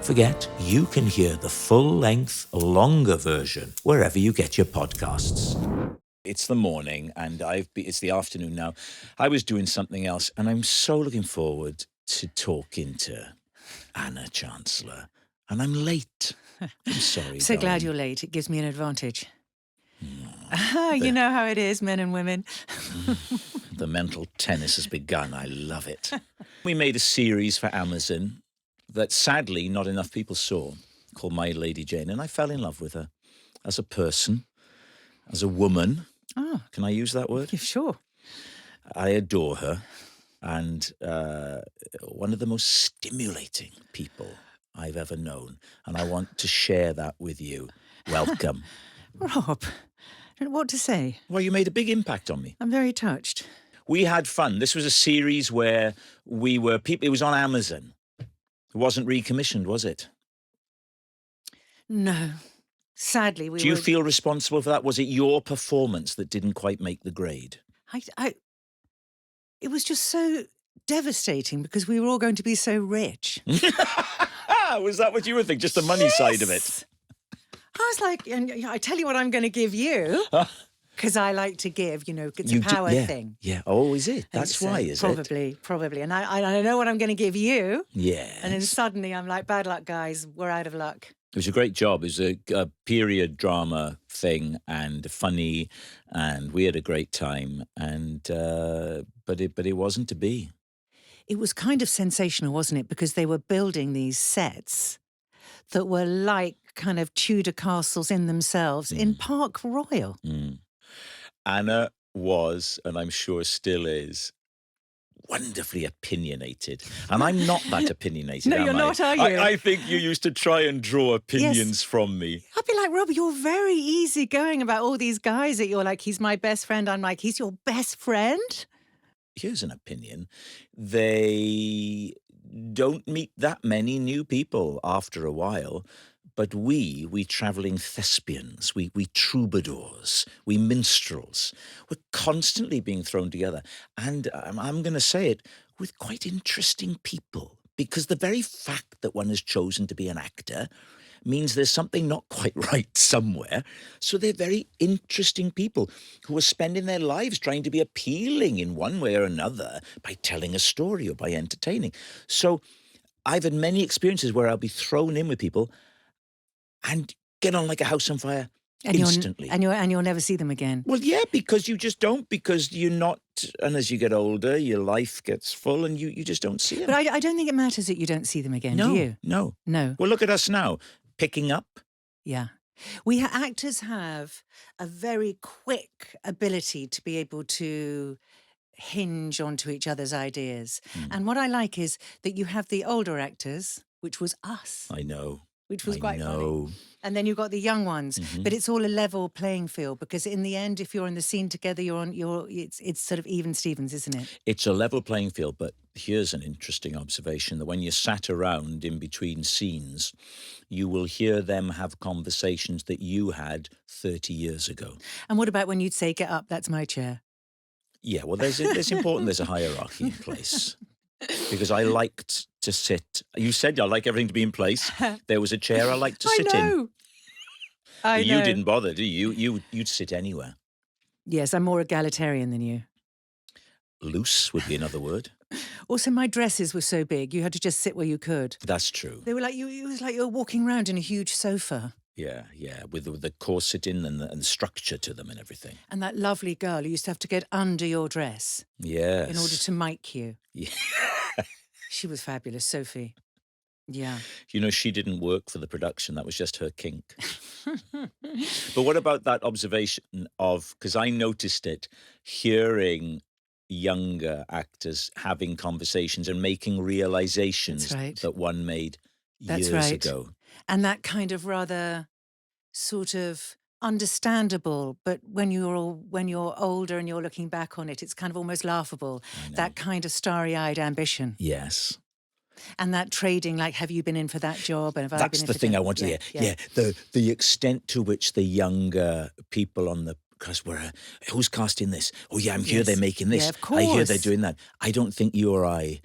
forget, you can hear the full-length, longer version wherever you get your podcasts. It's the morning, and it's the afternoon now. I was doing something else, and I'm so looking forward to talking to Anna Chancellor. And I'm late. I'm sorry, So glad darling. you're late. It gives me an advantage. You know how it is, men and women. The mental tennis has begun. I love it. We made a series for Amazon that sadly not enough people saw, called My Lady Jane, and I fell in love with her as a person, as a woman. Oh, Can I use that word? yeah, sure. I adore her, and one of the most stimulating people I've ever known, and I want to share that with you. Welcome. Rob, I don't know what to say. Well, you made a big impact on me. I'm very touched. We had fun. This was a series where we were people. It was on Amazon. It wasn't recommissioned, was it? No. Sadly, we Do you were... feel responsible for that? Was it your performance that didn't quite make the grade? It was just so devastating because we were all going to be so rich. Was that what you were thinking? Just the money side of it? Yes! I was like, and I tell you what I'm going to give you, because I like to give, it's a power thing. Yeah. Oh, is it? That's why, is it? Probably. And I know what I'm going to give you. Yeah. And then suddenly I'm like, bad luck, guys. We're out of luck. It was a great job. It was a period drama thing and funny, and we had a great time. And but it wasn't to be. It was kind of sensational, wasn't it? Because they were building these sets that were like kind of Tudor castles in themselves in Park Royal. Anna was, and I'm sure still is, wonderfully opinionated. And I'm not that opinionated, No, am you're I? not, are you? I think you used to try and draw opinions from me. I'd be like, Rob, you're very easygoing about all these guys that you're like, he's my best friend. I'm like, he's your best friend? Here's an opinion. They don't meet that many new people after a while. But we travelling thespians, we troubadours, we minstrels, we're constantly being thrown together. And I'm going to say it, with quite interesting people. Because the very fact that one has chosen to be an actor means there's something not quite right somewhere. So they're very interesting people who are spending their lives trying to be appealing in one way or another by telling a story or by entertaining. So I've had many experiences where I'll be thrown in with people and get on like a house on fire instantly. And you'll never see them again. Well, yeah, because you just don't, because you're not, and as you get older, your life gets full and you just don't see them. But I don't think it matters that you don't see them again, do you? No. No. Well, look at us now, picking up. Yeah. Actors have a very quick ability to be able to hinge onto each other's ideas. And what I like is that you have the older actors, which was us. I know. Which was quite funny. And then you've got the young ones, but it's all a level playing field because in the end, if you're in the scene together, it's sort of even Stevens, isn't it? It's a level playing field, but here's an interesting observation that when you're sat around in between scenes, you will hear them have conversations that you had 30 years ago. And what about when you'd say, get up, that's my chair? Yeah, well, there's a hierarchy in place. Because I liked to sit. You said I like everything to be in place. There was a chair I liked to sit in. I know. You didn't bother, do you? You'd sit anywhere. Yes, I'm more egalitarian than you. Loose would be another word. Also, my dresses were so big, you had to just sit where you could. That's true. They were like, it was like you were walking around in a huge sofa. Yeah, with the corset in and the structure to them and everything. And that lovely girl who used to have to get under your dress. Yes. In order to mic you. Yeah. She was fabulous, Sophie. Yeah. She didn't work for the production. That was just her kink. But what about that observation of, because I noticed it, hearing younger actors having conversations and making realizations that one made years ago. And that kind of rather sort of understandable, but when you're older and you're looking back on it, it's kind of almost laughable. That kind of starry-eyed ambition. Yes. And that trading, like, have you been in for that job? And that's the thing I want to hear. Yeah. The extent to which the younger people on the cast were, who's casting this? Oh yeah, I'm here. They're making this. Yeah, of course. I hear they're doing that. I don't think you or I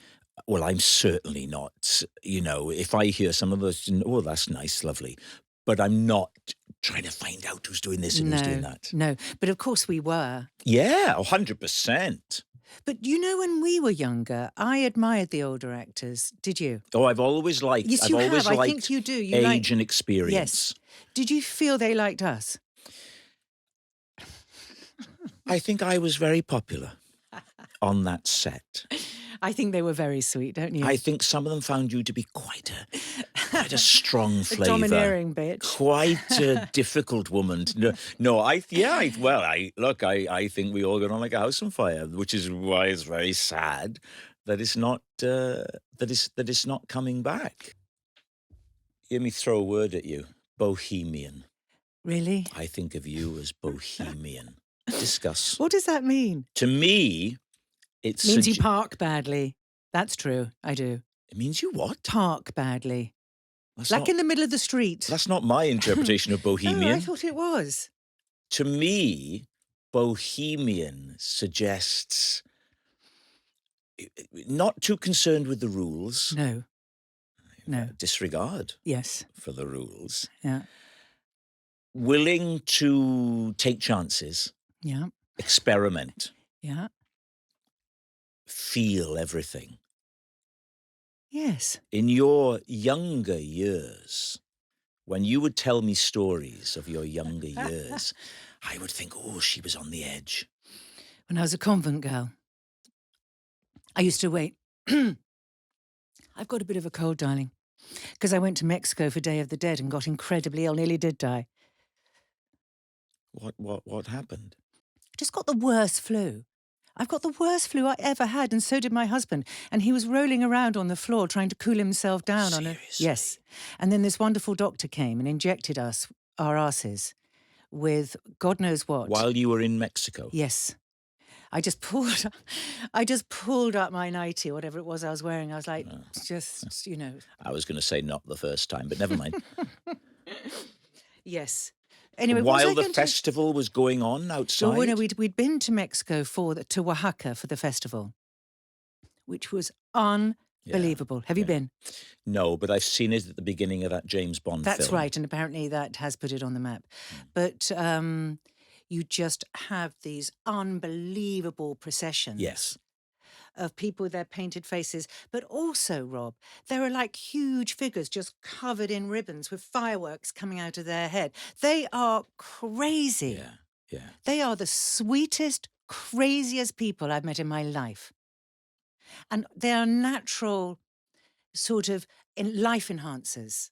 Well, I'm certainly not. If I hear some of those, oh, that's nice, lovely. But I'm not trying to find out who's doing this and who's doing No, that. no. But of course we were. Yeah, 100%. But when we were younger, I admired the older actors. Did you? Oh, I've always liked Yes, I've you have. always I think liked you do. You like. age and Yes. experience. Did you feel they liked us? I think I was very popular on that set. I think they were very sweet, don't I you? think some of them found you to be quite a strong A flavour, domineering bitch. quite a difficult woman. No, I think we all got on like a house on fire, which is why it's very sad that it's not that it's not coming back. Let me throw a word at you, bohemian. Really? I think of you as bohemian. Discuss. What does that mean? To me, it's Means you park badly. That's true. I do. it means you what? Park badly. That's Like not in the middle of the street. that's not my interpretation of Oh, I bohemian. thought it was. To me, bohemian suggests not too concerned with the rules, No. No. disregard Yes. for the rules, Yeah. willing to take chances, Yeah. experiment, Yeah. feel everything. Yes. In your younger years, when you would tell me stories of your younger years, I would think, oh, she was on the edge. When I was a convent girl, I used to wait. I've got a bit of a cold, darling, because I went to Mexico for Day of the Dead and got incredibly ill, nearly did die. What happened? Just got the worst flu. I've got the worst flu I ever had, and so did my husband. And he was rolling around on the floor trying to cool himself down on a. Seriously? Yes. And then this wonderful doctor came and injected our asses, with God knows what. While you were in Mexico? Yes. I just pulled up my nightie, whatever it was I was wearing. I was like, I was going to say not the first time, but never mind. Yes. Anyway, what was I While the going to- festival was going on outside? Well, no, we'd been to Mexico to Oaxaca for the festival, which was unbelievable. Have you been? No, but I've seen it at the beginning of that James Bond film. That's right, and apparently that has put it on the map. But you just have these unbelievable processions. Yes. Of people with their painted faces. But also, Rob, there are like huge figures just covered in ribbons with fireworks coming out of their head. They are crazy. Yeah. They are the sweetest, craziest people I've met in my life. And they are natural sort of life enhancers.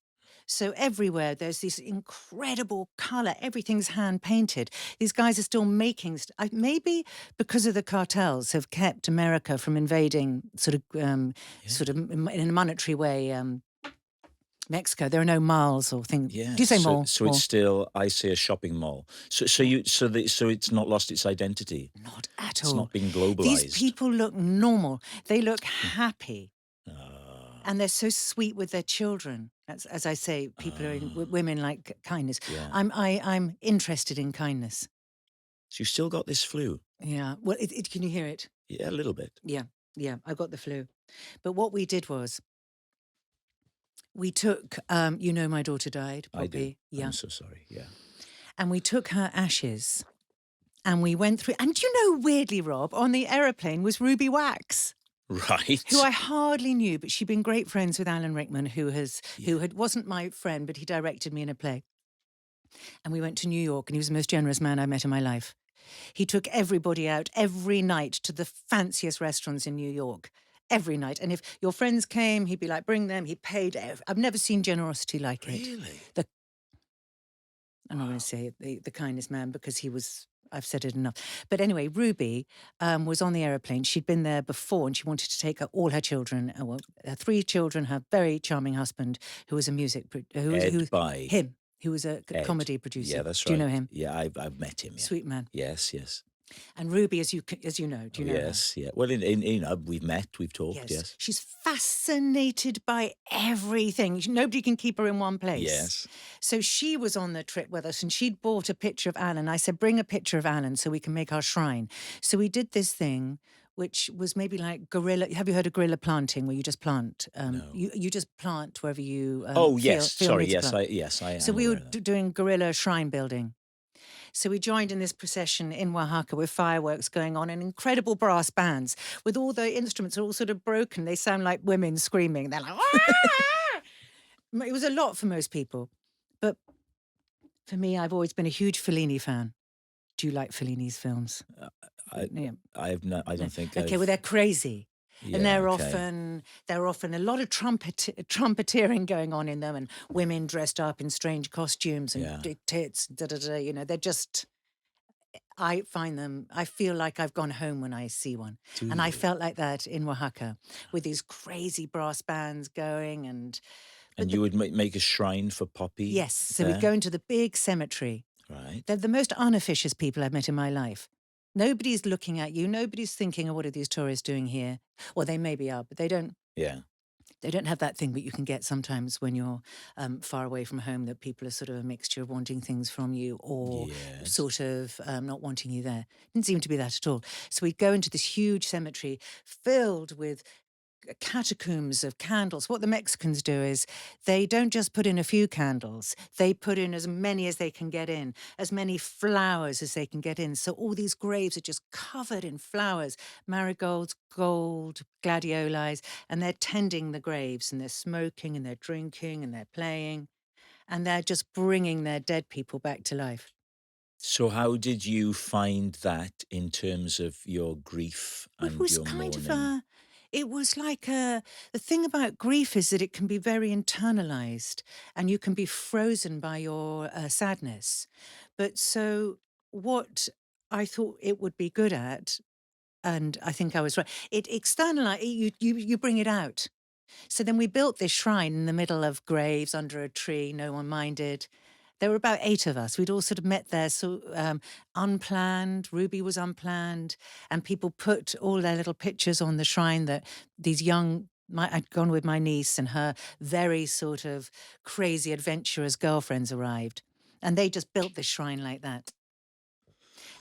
So everywhere there's this incredible colour. Everything's hand painted. These guys are still making. Maybe because of the cartels have kept America from invading, sort of in a monetary way. Mexico. There are no malls or things. Yeah. Do you say mall? So it's still, I say, a shopping mall. So it's not lost its identity. Not at It's all. not been globalized. These people look normal. They look happy. And they're so sweet with their children. As I say, people are women like kindness. Yeah. I'm interested in kindness. So you still got this flu? Yeah. Well, can you hear it? Yeah, a little bit. Yeah. I got the flu. But what we did was we took, my daughter died. Poppy. I do. Yeah. I'm so sorry. Yeah. And we took her ashes and we went through. And weirdly, Rob, on the aeroplane was Ruby Wax. Right. Who I hardly knew, but she'd been great friends with Alan Rickman, who wasn't my friend, but he directed me in a play. And we went to New York, and he was the most generous man I met in my life. He took everybody out every night to the fanciest restaurants in New York. Every night. And if your friends came, he'd be like, bring them. He paid. I've never seen generosity like it. Really? I'm not going to say the kindest man because I've said it enough. But anyway, Ruby was on the aeroplane. She'd been there before and she wanted to take all her children, her 3 children, her very charming husband, who was a music... Him, who was a comedy producer. Yeah, that's right. Do you know him? Yeah, I've met him. Yeah. Sweet man. Yes. And Ruby, as you know, do you know her? Yes, yeah. Well, we've met, we've talked, yes. She's fascinated by everything. Nobody can keep her in one place. Yes. So she was on the trip with us and she'd bought a picture of Alan. I said, bring a picture of Alan so we can make our shrine. So we did this thing which was maybe like guerrilla. Have you heard of guerrilla planting, where you just plant? No. You just plant wherever you Oh, yes. feel Sorry. need to plant. Yes, I So am we were aware of that. doing guerrilla shrine building. So we joined in this procession in Oaxaca with fireworks going on and incredible brass bands with all the instruments are all sort of broken. They sound like women screaming. They're like, "Ah!" It was a lot for most people. But for me, I've always been a huge Fellini fan. Do you like Fellini's films? I Yeah. I have not. I No. don't think Okay, well, I've. they're crazy. And Yeah. Okay. they're often a lot of trumpeteering going on in them, and women dressed up in strange costumes and Yeah. big tits. Da da da. They're just. I find them. I feel like I've gone home when I see one, Do and I you? felt like that in Oaxaca with these crazy brass bands going. But And the you would make a shrine for Poppy yes, so we'd go there, into the big cemetery. right? They're the most unofficious people I've met in my life. Nobody's looking at you. Nobody's thinking, "Oh, what are these tourists doing here?" Well, they maybe are, but they don't. Yeah. They don't have that thing that you can get sometimes when you're far away from home. That people are sort of a mixture of wanting things from you or Yes. sort of not wanting you there. Didn't seem to be that at all. So we'd go into this huge cemetery filled with catacombs of candles. What the Mexicans do is they don't just put in a few candles, they put in as many as they can get in, as many flowers as they can get in. So all these graves are just covered in flowers, marigolds, gold, gladiolis, and they're tending the graves and they're smoking and they're drinking and they're playing and they're just bringing their dead people back to life. So how did you find that in terms of your grief It and was your kind of mourning? a, it was like a, the thing about grief is that it can be very internalized and you can be frozen by your sadness. But so what I thought it would be good at, and I think I was right, it externalize, you bring it out. So then we built this shrine in the middle of graves under a tree, no one minded. There were about 8 of us. We'd all sort of met there, so unplanned. Ruby was unplanned, and people put all their little pictures on the shrine that these young. I'd gone with my niece and her very sort of crazy adventurous girlfriends arrived, and they just built this shrine like that.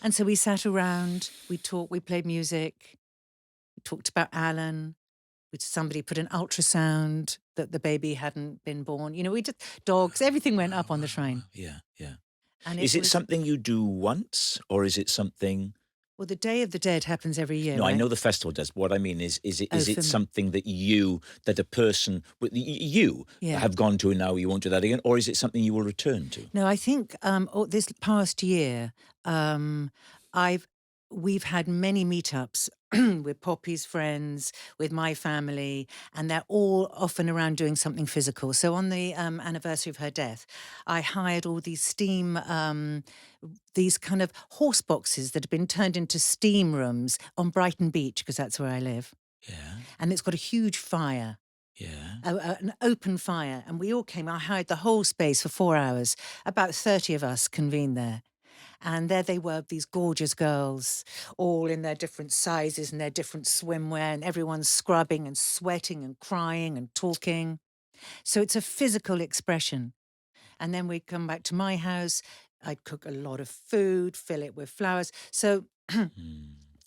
And so we sat around, we talked, we played music, we talked about Alan, which somebody put an ultrasound that the baby hadn't been born. We just dogs, everything went Wow, up on the wow, wow. shrine. Yeah, yeah. And it Is it was, something you do once, or is it something? well, the Day of the Dead happens every year, No, I right? know the festival does. What I mean Oh, is for it me. something that a person you Yeah. have gone to and now you won't do that again, or is it something you will return to? No, I think this past year, um, I've we've had many meetups with Poppy's friends, with my family, and they're all often around doing something physical. So on the anniversary of her death, I hired all these steam, these kind of horse boxes that have been turned into steam rooms on Brighton Beach because that's where I live, Yeah, and it's got a huge fire yeah. an open fire, and we all came. I hired the whole space for 4 hours. About 30 of us convened there. And there they were, these gorgeous girls, all in their different sizes and their different swimwear, and everyone's scrubbing and sweating and crying and talking. So it's a physical expression. And then we'd come back to my house. I'd cook a lot of food, fill it with flowers. So Hmm.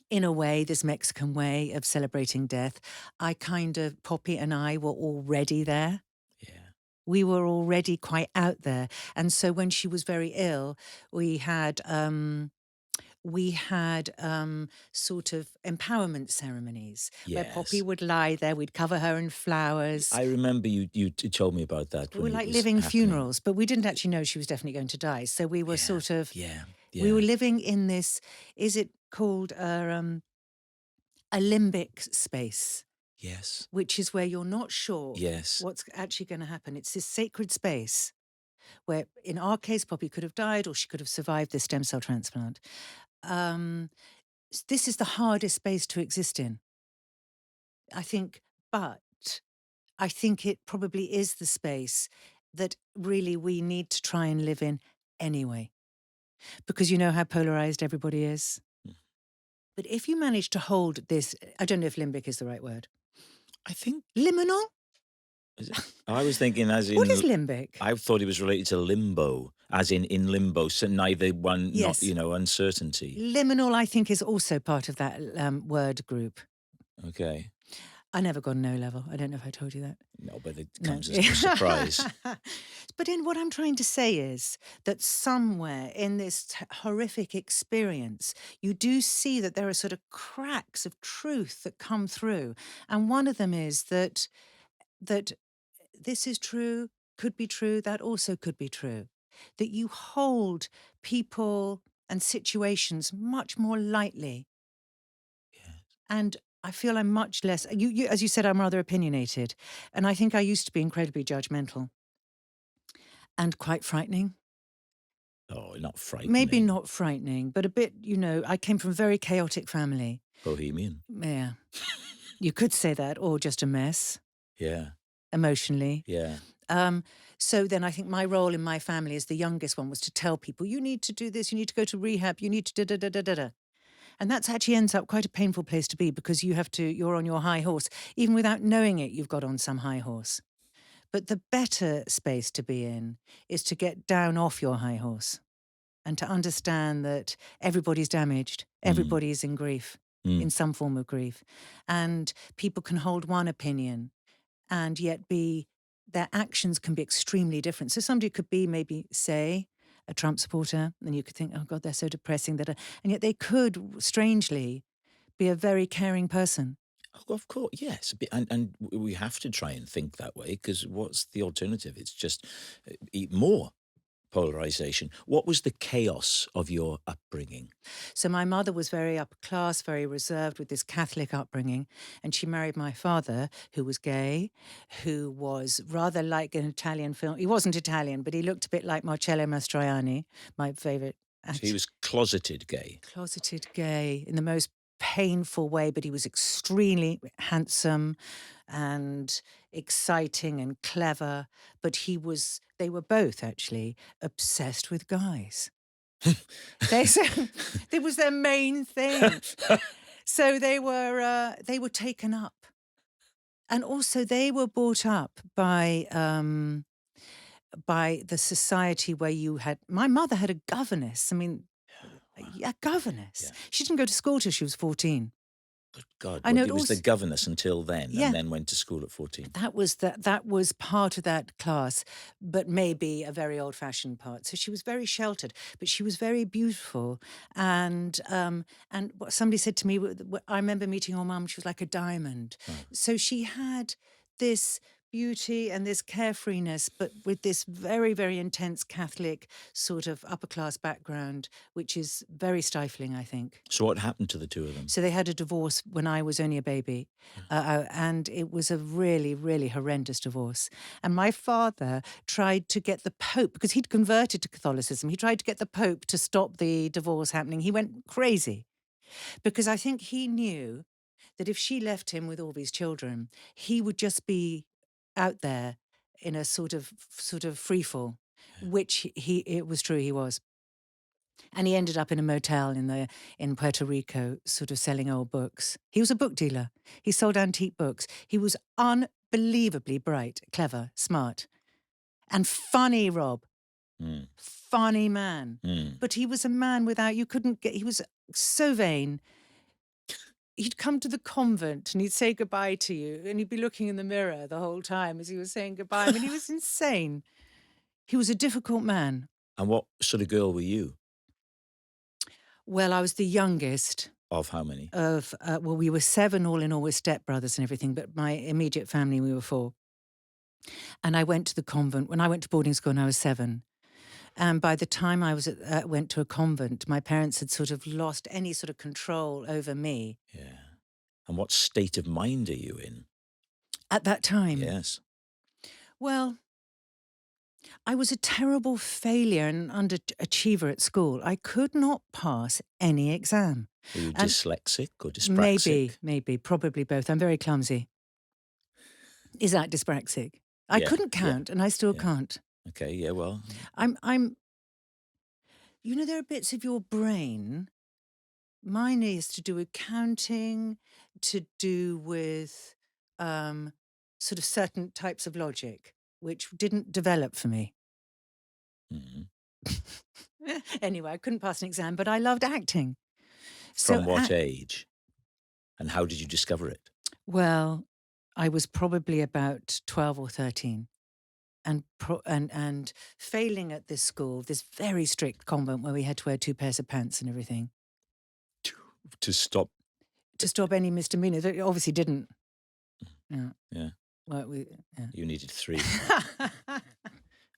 in a way, this Mexican way of celebrating death, Poppy and I were already there. Yeah. We were already quite out there. And so when she was very ill, we had sort of empowerment ceremonies where Poppy Yes. would lie there, we'd cover her in flowers. I remember you told me about that We when were it like was living happening. funerals, but we didn't actually know she was definitely going to die. So we were Yeah, sort of, yeah, we were yeah. living in this, is it called a limbic space? Yes, Which is where you're not sure yes. what's actually going to happen. It's this sacred space where, in our case, Poppy could have died or she could have survived this stem cell transplant. Um, this is the hardest space to exist in, I think, but I think it probably is the space that really we need to try and live in anyway, because you know how polarized everybody is. Mm. But if you manage to hold this, I don't know if limbic is the right word, I think liminal, is it? I was thinking as What is in limbic? I thought it was related to limbo, as in limbo, so neither one, not, Yes. uncertainty. Liminal, I think, is also part of that word group. Okay. I never got an O level. I don't know if I told you that. No, but it No. comes as no surprise. But in what I'm trying to say is that somewhere in this horrific experience, you do see that there are sort of cracks of truth that come through. And one of them is that this is true, could be true, that also could be true. That you hold people and situations much more lightly. Yeah. And I feel I'm much less, as you said, I'm rather opinionated. And I think I used to be incredibly judgmental and quite frightening. Oh, not Maybe frightening. not frightening, but a bit, I came from a very chaotic family. Bohemian. Yeah, you could say that, or just a mess Yeah. emotionally. Yeah. Um, so then I think my role in my family as the youngest one was to tell people, you need to do this, you need to go to rehab, you need to da da da da da da. And that actually ends up quite a painful place to be because you're on your high horse. Even without knowing it, you've got on some high horse. But the better space to be in is to get down off your high horse and to understand that everybody's damaged, Mm. everybody's in grief, Mm. in some form of grief. And people can hold one opinion and yet their actions can be extremely different. So somebody could be maybe, say, a Trump supporter, and you could think, oh God, they're so depressing. And yet they could, strangely, be a very caring person. Oh, of course, yes, and we have to try and think that way because what's the alternative? It's just more polarization. What was the chaos of your upbringing? So my mother was very upper class, very reserved with this Catholic upbringing. And she married my father, who was gay, who was rather like an Italian film. He wasn't Italian, but he looked a bit like Marcello Mastroianni, my favorite So he actor. was closeted gay. Closeted gay in the most painful way, but he was extremely handsome and exciting and clever. But they were both actually obsessed with guys. They so it was their main thing. So they were taken up. And also they were brought up by the society where my mother had a governess. I mean, a governess. Yeah. She didn't go to school till she was 14. Good God. I Well, know it it was the also, governess until then, and yeah, then went to school at 14. that was part of that class, but maybe a very old-fashioned part. So she was very sheltered, but she was very beautiful. And what somebody said to me, I remember meeting her mum. She was like a diamond. Right. So she had this beauty and this carefreeness, but with this very, very intense Catholic sort of upper class background, which is very stifling, I think. So what happened to the two of them? So they had a divorce when I was only a baby. And it was a really, really horrendous divorce. And my father tried to get the Pope, because he'd converted to Catholicism, he tried to get the Pope to stop the divorce happening. He went crazy because I think he knew that if she left him with all these children, he would just be out there in a sort of free fall, which it was true he was. And he ended up in a motel in Puerto Rico, sort of selling old books. He was a book dealer. He sold antique books. He was unbelievably bright, clever, smart, and funny, Rob. Mm. Funny man. Mm. But he was a man you couldn't get, he was so vain. He'd come to the convent and he'd say goodbye to you, and he'd be looking in the mirror the whole time as he was saying goodbye. I mean, he was insane. He was a difficult man. And what sort of girl were you? Well, I was the youngest. Of how many? Well, we were 7 all in all with stepbrothers and everything, but my immediate family, we were 4. And I went to the convent. When I went to boarding school when I was 7, and by the time I went to a convent, my parents had sort of lost any sort of control over me. Yeah. And what state of mind are you in? At that time, Yes. well, I was a terrible failure and underachiever at school. I could not pass any exam. Were you And dyslexic or dyspraxic? maybe, probably both. I'm very clumsy. Is that dyspraxic? I Yeah. couldn't Yeah. count, and I still Yeah. can't. Okay. Yeah. Well. I'm there are bits of your brain. Mine is to do with counting, to do with sort of certain types of logic. which didn't develop for me. Mhm. Anyway, I couldn't pass an exam, but I loved acting. So, From what age? And how did you discover it? well, I was probably about 12 or 13. And failing at this school, this very strict convent where we had to wear 2 pairs of pants and everything To to stop. to stop any misdemeanors. It obviously didn't. Yeah. Yeah, Well, yeah. you needed 3.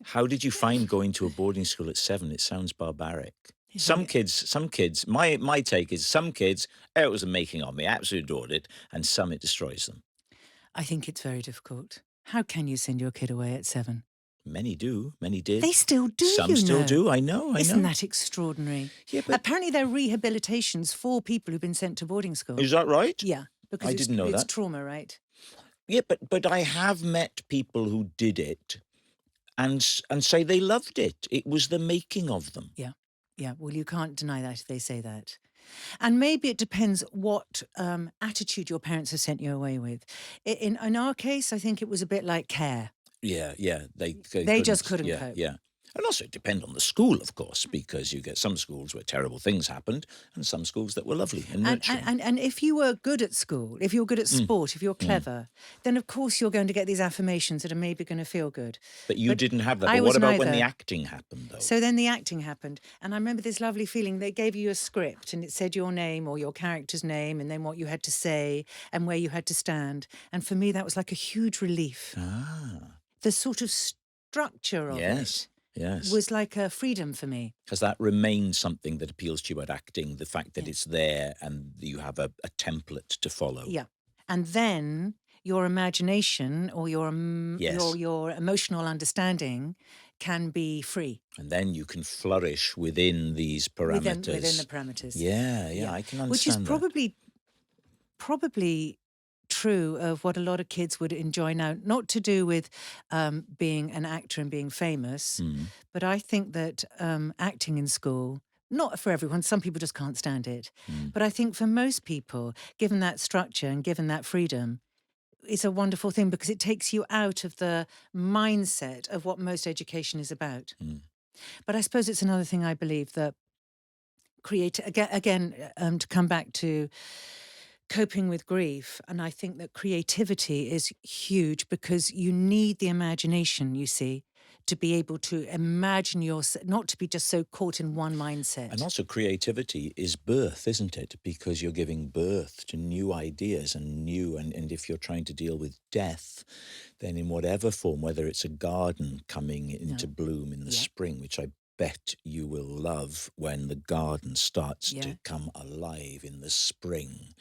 How did you find going to a boarding school at 7? It sounds barbaric. You Some think kids, my take is some kids, it was a making of me, absolutely adored it, and some it destroys them. I think it's very difficult. How can you send your kid away at 7? Many do, many They did. still do, Some you still know. do, I know, I Isn't know. that extraordinary? Yeah, but Apparently, there are rehabilitations for people who've been sent to boarding school. is that right? Yeah, because I didn't know it's that. trauma, right? Yeah, but I have met people who did it and say they loved it. It was the making of them. Yeah. Yeah. Well, you can't deny that if they say that. And maybe it depends what attitude your parents have sent you away with. In our case, I think it was a bit like care. Yeah, yeah, they They just couldn't. couldn't Yeah, cope. yeah. And also it depend on the school, of course, because you get some schools where terrible things happened and some schools that were lovely and nurturing. And if you were good at school, if you're good at Mm, sport, if you're mm. clever, then of course you're going to get these affirmations that are maybe going to feel good. But you But didn't have that. I But what was about when the neither. acting happened, though? So then the acting happened, and I remember this lovely feeling. They gave you a script, and it said your name or your character's name, and then what you had to say and where you had to stand. And for me, that was like a huge relief. Ah, The sort of structure of yes, it yes. was like a freedom for me. Because that remains something that appeals to you about acting, the fact that Yeah. it's there and you have a template to follow. Yeah. And then your imagination or Yes. your emotional understanding can be free And then you can flourish within these within the parameters. parameters. Yeah, yeah, Yeah. I can Which is understand that. probably true of what a lot of kids would enjoy now, not to do with being an actor and being famous, Mm, but I think that acting in school, not for everyone, some people just can't stand it. mm, But I think for most people, given that structure and given that freedom, it's a wonderful thing because it takes you out of the mindset of what most education is about. mm. But I suppose it's another thing I believe that to come back to coping with grief, and I think that creativity is huge because you need the imagination, you see, to be able to imagine yourself, not to be just so caught in one And mindset. also, creativity is birth, isn't it? Because you're giving birth to new ideas and if you're trying to deal with death, then in whatever form, whether it's a garden coming into No. bloom in the Yeah. spring, which I bet you will love when the garden starts Yeah. to come alive in the spring.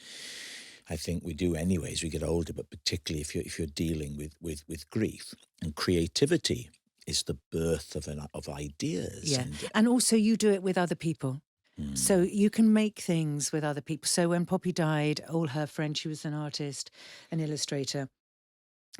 I think we do anyway as we get older, but particularly if you're dealing with grief and creativity is the birth of ideas Yeah. and And also you do it with other people. So mm, you can make things with other people. So when Poppy died, all her friends, she was an artist, an illustrator.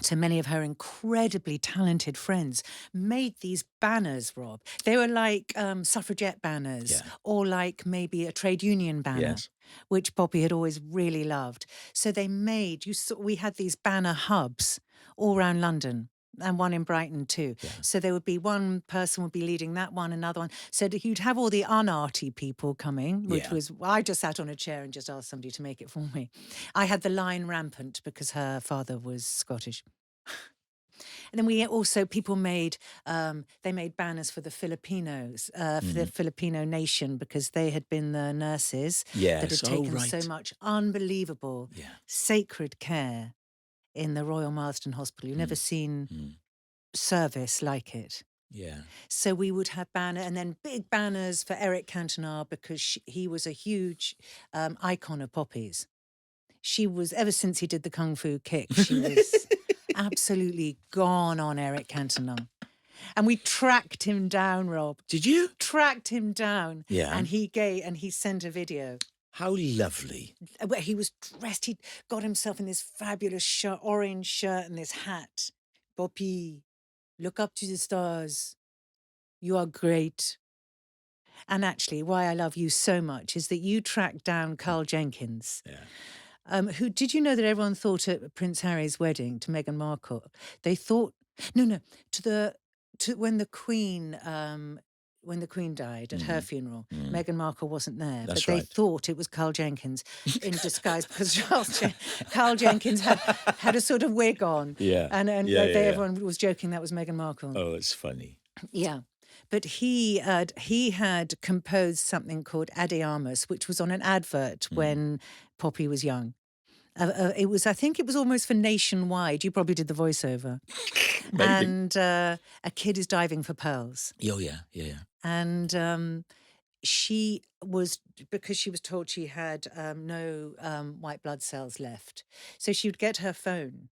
So many of her incredibly talented friends made these banners, Rob. They were like suffragette banners yeah, or like maybe a trade union banner, yes, which Poppy had always really loved. So they made, we had these banner hubs all around London and one in Brighton too. yeah, So there would be one person would be leading that one, another one. So that you'd have all the unarty people coming, which yeah, was, I just sat on a chair and just asked somebody to make it for me. I had the line rampant because her father was Scottish. And then we also people made they made banners for the Filipinos for the mhm, Filipino nation because they had been the nurses that yes. had Oh, taken so right. much unbelievable Yeah. sacred care in the Royal Marsden Hospital. You've never Mm, seen mm, service like it. yeah. So we would have and then big banners for Eric Cantona because he was a huge icon of poppies. She was, ever since he did the Kung Fu kick, she was absolutely gone on Eric Cantona. And we tracked him down, Rob. Did you? Tracked him down. Yeah. And he sent a video How lovely. where he was dressed. He got himself in this fabulous shirt, orange shirt and this hat. Poppy, look up to the stars. You are great. And actually, why I love you so much is that you tracked down Carl Jenkins, Yeah. who did you know that everyone thought at Prince Harry's wedding to Meghan Markle, they thought No, no, to the to when the Queen died at her Mm, funeral, mm, Meghan Markle wasn't there, but that's they right. thought it was Carl Jenkins in disguise because Carl Jenkins had a sort of wig on, Yeah, and yeah, yeah, they yeah. everyone was joking that was Meghan Markle. Oh, it's funny. Yeah. But he had composed something called Adiamus, which was on an advert Mm, when Poppy was young. It was, I think it was almost for Nationwide. You probably did the voiceover. maybe. And a kid is diving for pearls. Oh, yeah, yeah, yeah. And she was, because she was told she had no white blood cells left. So she would get her phone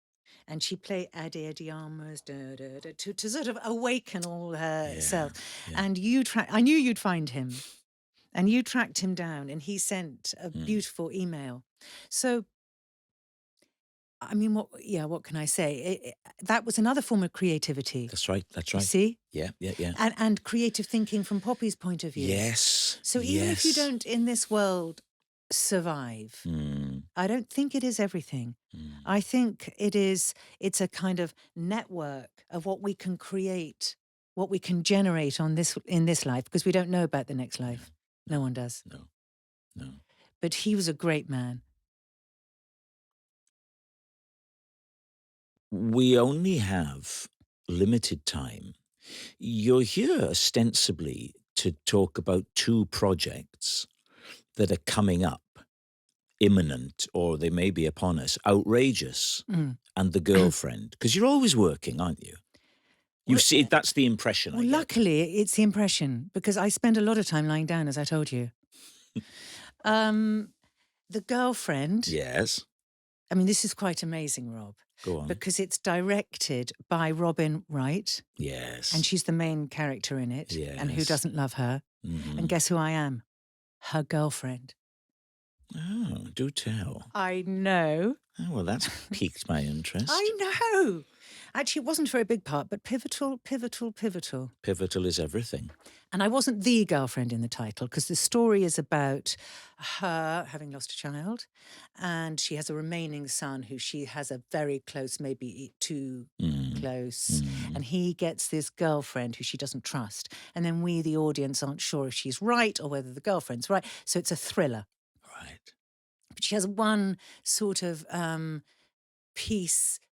and she'd play Adi Adi Armours to sort of awaken all her Yeah, cells. yeah. And I knew you'd find him. And you tracked him down and he sent a Mm. beautiful email. So I mean, what can I say? That was another form of creativity, That's right, that's you right. see? Yeah, yeah, yeah. And creative thinking from Poppy's point of view. Yes, So even if you yes. don't in this world survive, Mm, I don't think it is everything. mm. I think it's a kind of network of what we can create, what we can generate in this life, because we don't know about the next Yeah, life. no, No one does. no, no. But he was a great man. We only have limited time. You're here ostensibly to talk about two projects that are coming up, imminent, or they may be upon us, Outrageous Mm. and The Girlfriend, because you're always working, aren't you? You Well, see, that's the impression I well, get. luckily, it's the impression because I spend a lot of time lying down, as I told you. Um, the girlfriend. Yes, I mean, this is quite amazing, Rob, go on. because it's directed by Robin Wright, and Yes, she's the main character in it. And who yes. doesn't love her? And Mhm. guess who I am? Her girlfriend. Oh, do tell. I know. Oh, well, that's piqued my interest. I know. Actually, it wasn't a very big part, but pivotal, pivotal, pivotal. Pivotal is everything. And I wasn't the girlfriend in the title because the story is about her having lost a child and she has a remaining son who she has a very close, maybe too Mm, close. mm, And he gets this girlfriend who she doesn't trust. And then we, the audience, aren't sure if she's right or whether the girlfriend's right. So it's a thriller. right. But she has one sort of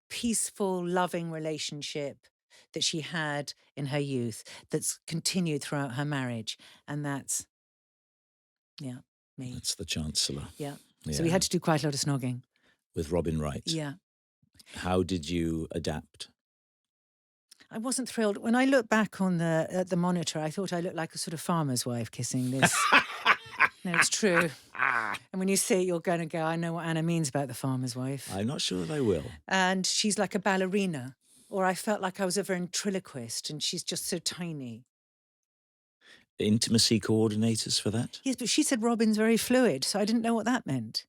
peaceful, loving relationship that she had in her youth that's continued throughout her marriage. And that's, yeah, me. That's the Chancellor. Yeah. So we Yeah, had to do quite a lot of snogging. with Robin Wright. Yeah. How did you adapt? I wasn't thrilled. When I look back on the monitor, I thought I looked like a sort of farmer's wife kissing this. No, it's true. And when you see it, you're going to go, I know what Anna means about the farmer's wife. I'm not sure that I will. And she's like a ballerina. Or I felt like I was a ventriloquist and she's just so tiny. Intimacy coordinators for that? Yes, but she said Robin's very fluid, so I didn't know what that meant.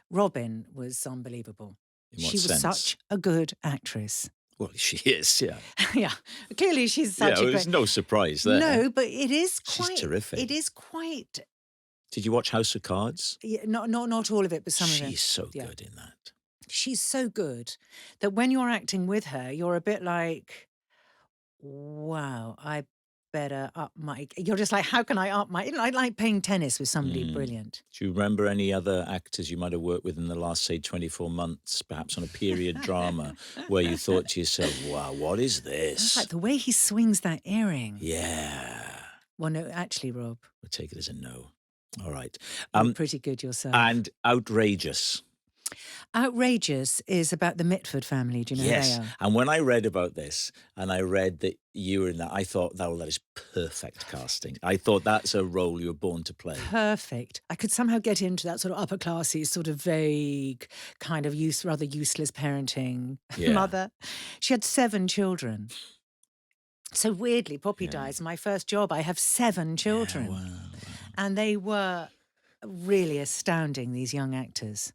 Robin was unbelievable. In what She was sense? such a good actress. Well, she is, yeah. Yeah, clearly she's Yeah, such a there's great. no surprise there. No, but it is She's quite. terrific. It is quite. Did you watch House of Cards? Yeah, not all of it, but some of it. She's so Yeah. good in that. She's so good that when you're acting with her, you're a bit like, wow, I better up my. You're just like, how can I up my? I like playing tennis with somebody Mm. brilliant. Do you remember any other actors you might have worked with in the last, say, 24 months, perhaps on a period drama, where you thought to yourself, wow, what is I this? like the way he swings that earring. Yeah. Well, no, actually, Rob, We'll take it as a no. All right. you're pretty good yourself. And Outrageous. Outrageous is about the Mitford family. Do you know who Yes. they are? And when I read about this and I read that you were in that, I thought, oh, that is perfect casting. I thought that's a role you were born to play. Perfect. I could somehow get into that sort of upper classy, sort of vague, kind of rather useless parenting Yeah. mother. She had 7 children. So weirdly, Poppy Yeah. dies. My first job, I have 7 children. Yeah, wow. And they were really astounding, these young actors.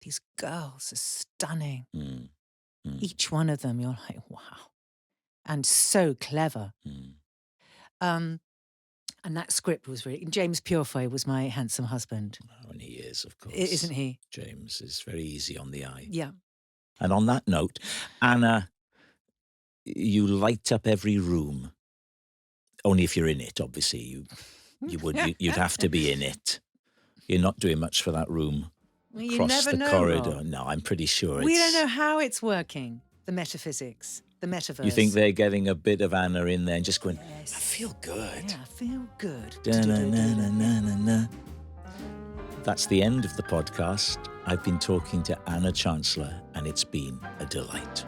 These girls are stunning. Mm, mm, Each one of them, you're like, wow. And so clever. mm. And that script was really. James Purefoy was my handsome husband. Oh, and he is, of course. Isn't he? James is very easy on the eye. Yeah. And on that note, Anna, you light up every room. Only if you're in it, obviously. You'd have to be in it. You're not doing much for that room Well, you across never the know, corridor. Rob. No, I'm pretty sure We don't it's. know how it's working, the metaphysics, the You think metaverse. they're getting a bit of Anna in there and just going, I Yes. feel good. Yeah, I feel good. Da-na-na-na-na-na. That's the end of the podcast. I've been talking to Anna Chancellor, and it's been a delight.